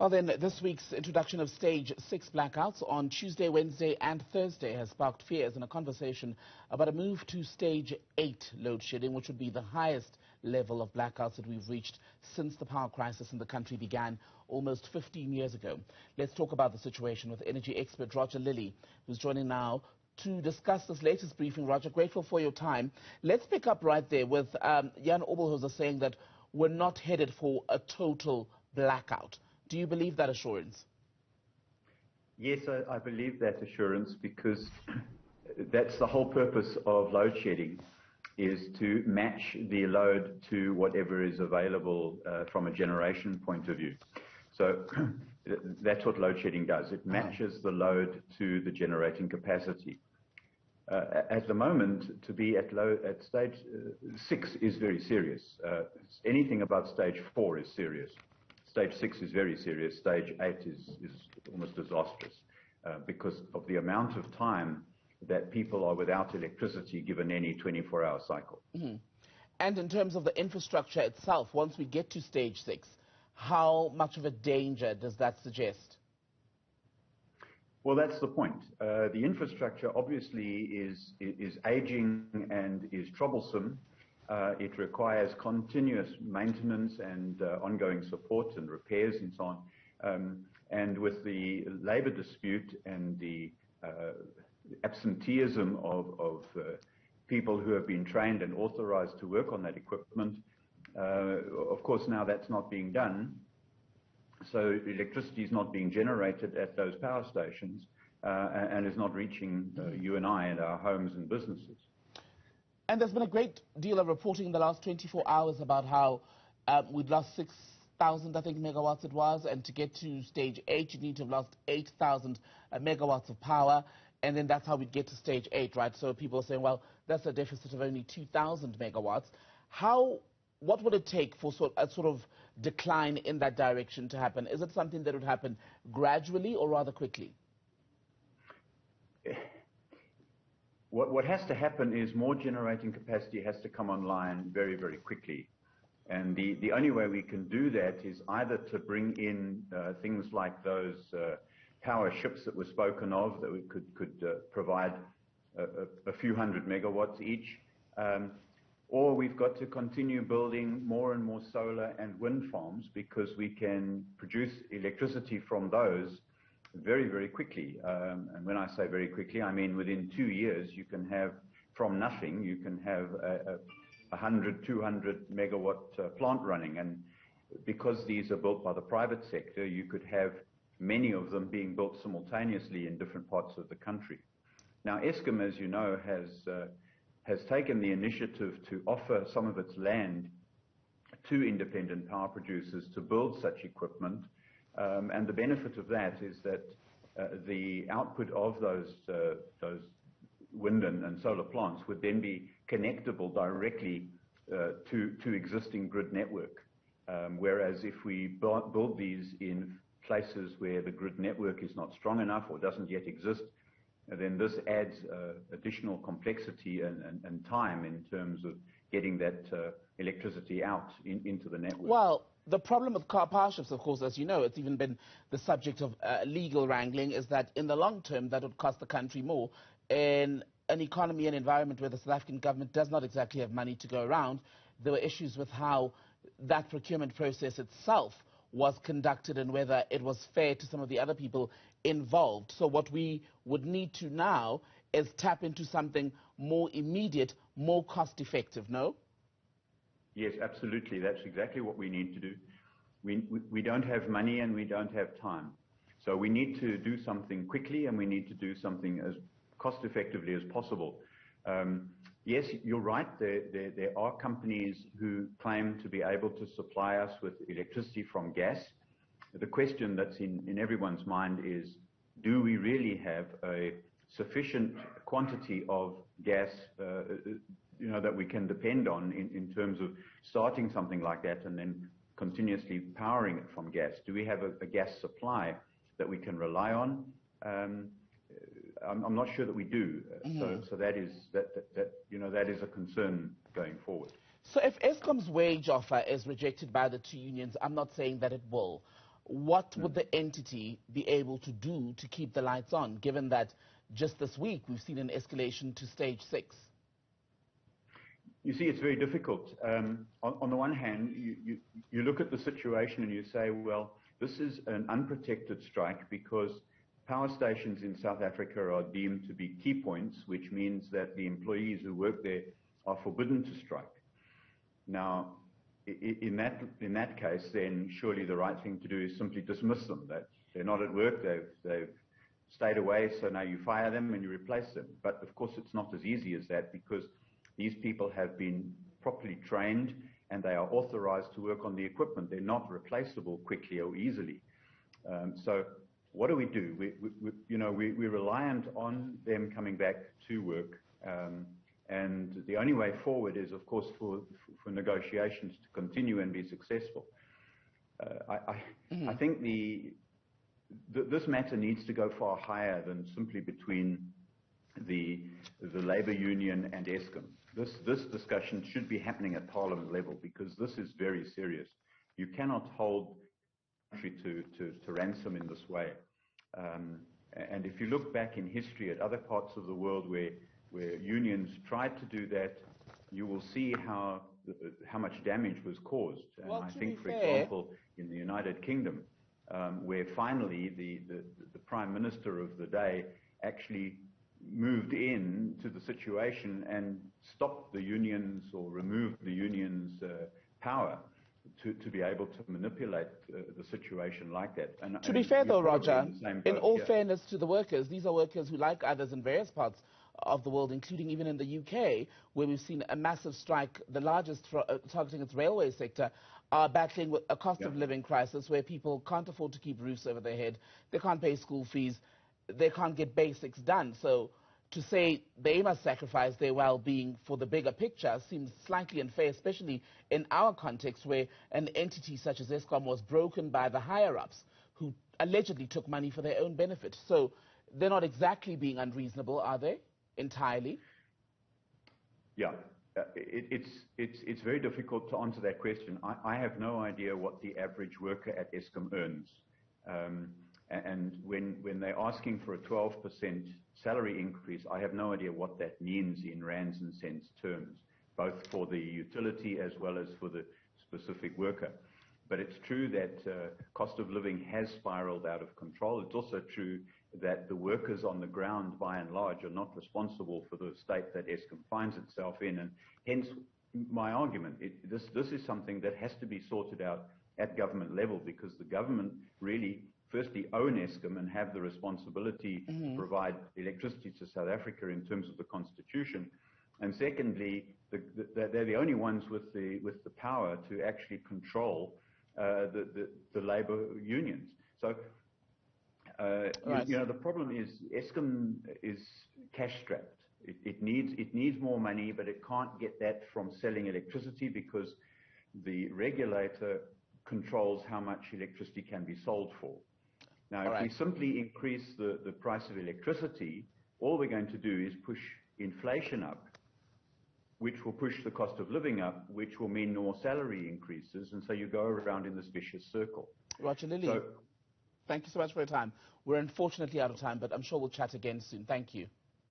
Well then, this week's introduction of stage 6 blackouts on Tuesday, Wednesday and Thursday has sparked fears in a conversation about a move to stage 8 load shedding, which would be the highest level of blackouts that we've reached since the power crisis in the country began almost 15 years ago. Let's talk about the situation with energy expert Roger Lilley, who's joining now to discuss this latest briefing. Roger, grateful for your time. Let's pick up right there with Jan Obelhoser saying that we're not headed for a total blackout. Do you believe that assurance? Yes, I believe that assurance because that's the whole purpose of load shedding, is to match the load to whatever is available from a generation point of view. So that's what load shedding does. It matches the load to the generating capacity. At the moment, to be at stage 6 is very serious. Anything above stage 4 is serious. Stage 6 is very serious. Stage 8 is almost disastrous because of the amount of time that people are without electricity given any 24-hour cycle. Mm-hmm. And in terms of the infrastructure itself, once we get to stage 6, how much of a danger does that suggest? Well, that's the point. The infrastructure obviously is aging and is troublesome. It requires continuous maintenance and ongoing support and repairs and so on. And with the labour dispute and the absenteeism of people who have been trained and authorised to work on that equipment, of course now that's not being done. So electricity is not being generated at those power stations and is not reaching you and I and our homes and businesses. And there's been a great deal of reporting in the last 24 hours about how we'd lost 6,000, I think, megawatts it was, and to get to stage 8, you need to have lost 8,000 megawatts of power, and then that's how we'd get to stage 8, right? So people are saying, well, that's a deficit of only 2,000 megawatts. What would it take for a sort of decline in that direction to happen? Is it something that would happen gradually or rather quickly? What has to happen is more generating capacity has to come online very, very quickly. And the only way we can do that is either to bring in things like those power ships that were spoken of that we could provide a few hundred megawatts each, or we've got to continue building more and more solar and wind farms because we can produce electricity from those very, very quickly. And when I say very quickly, I mean within 2 years you can have, from nothing, you can have a 100, 200 megawatt plant running. And because these are built by the private sector, you could have many of them being built simultaneously in different parts of the country. Now, Eskom, as you know, has taken the initiative to offer some of its land to independent power producers to build such equipment. And the benefit of that is that the output of those wind and solar plants would then be connectable directly to existing grid network. Whereas if we build these in places where the grid network is not strong enough or doesn't yet exist, then this adds additional complexity and time in terms of getting that electricity out into the network. Well, the problem with power ships, of course, as you know, it's even been the subject of legal wrangling, is that in the long term that would cost the country more in an economy and environment where the South African government does not exactly have money to go around. There were issues with how that procurement process itself was conducted and whether it was fair to some of the other people involved. So what we would need to now is tap into something more immediate, more cost-effective, no? Yes, absolutely. That's exactly what we need to do. We don't have money and we don't have time. So we need to do something quickly and we need to do something as cost-effectively as possible. Yes, you're right. There are companies who claim to be able to supply us with electricity from gas. The question that's in everyone's mind is, do we really have a sufficient quantity of gas that we can depend on in terms of starting something like that and then continuously powering it from gas? Do we have a gas supply that we can rely on? I'm not sure that we do. Mm-hmm. So that is a concern going forward. So if Eskom's wage offer is rejected by the two unions, I'm not saying that it will, what would the entity be able to do to keep the lights on, given that just this week we've seen an escalation to stage 6? You see, it's very difficult. On the one hand, you look at the situation and you say, well, this is an unprotected strike because power stations in South Africa are deemed to be key points, which means that the employees who work there are forbidden to strike. Now, in that case, then surely the right thing to do is simply dismiss them. That they're not at work, they've stayed away, so now you fire them and you replace them. But of course, it's not as easy as that, because these people have been properly trained and they are authorized to work on the equipment. They're not replaceable quickly or easily. So what do? We're reliant on them coming back to work. And the only way forward is, of course, for negotiations to continue and be successful. I think this matter needs to go far higher than simply between the labour union and Eskom. This discussion should be happening at Parliament level, because this is very serious. You cannot hold the country to ransom in this way. And if you look back in history at other parts of the world where unions tried to do that, you will see how much damage was caused. And well, I think, for example, in the United Kingdom, where finally the Prime Minister of the day actually moved in to the situation and stopped the unions, or removed the unions' power to be able to manipulate the situation like that. And, to be fair though, Roger, in all yeah. fairness to the workers, these are workers who, like others in various parts of the world, including even in the UK, where we've seen a massive strike, the largest targeting its railway sector, are battling with a cost of living crisis where people can't afford to keep roofs over their head, they can't pay school fees, they can't get basics done. So to say they must sacrifice their well-being for the bigger picture seems slightly unfair, especially in our context where an entity such as Eskom was broken by the higher-ups who allegedly took money for their own benefit. So they're not exactly being unreasonable, are they? Entirely? Yeah. It's very difficult to answer that question. I have no idea what the average worker at Eskom earns. And when they're asking for a 12% salary increase, I have no idea what that means in rands and cents terms, both for the utility as well as for the specific worker. But it's true that cost of living has spiraled out of control. It's also true that the workers on the ground, by and large, are not responsible for the state that Eskom finds itself in. And hence, my argument, this is something that has to be sorted out at government level, because the government really, firstly, own Eskom and have the responsibility to provide electricity to South Africa in terms of the Constitution. And secondly, they're the only ones with the power to actually control the labour unions. So, right. The problem is Eskom is cash-strapped. It needs more money, but it can't get that from selling electricity, because the regulator controls how much electricity can be sold for. Now, if we simply increase the price of electricity, all we're going to do is push inflation up, which will push the cost of living up, which will mean more salary increases, and so you go around in this vicious circle. Roger Lilley, thank you so much for your time. We're unfortunately out of time, but I'm sure we'll chat again soon. Thank you.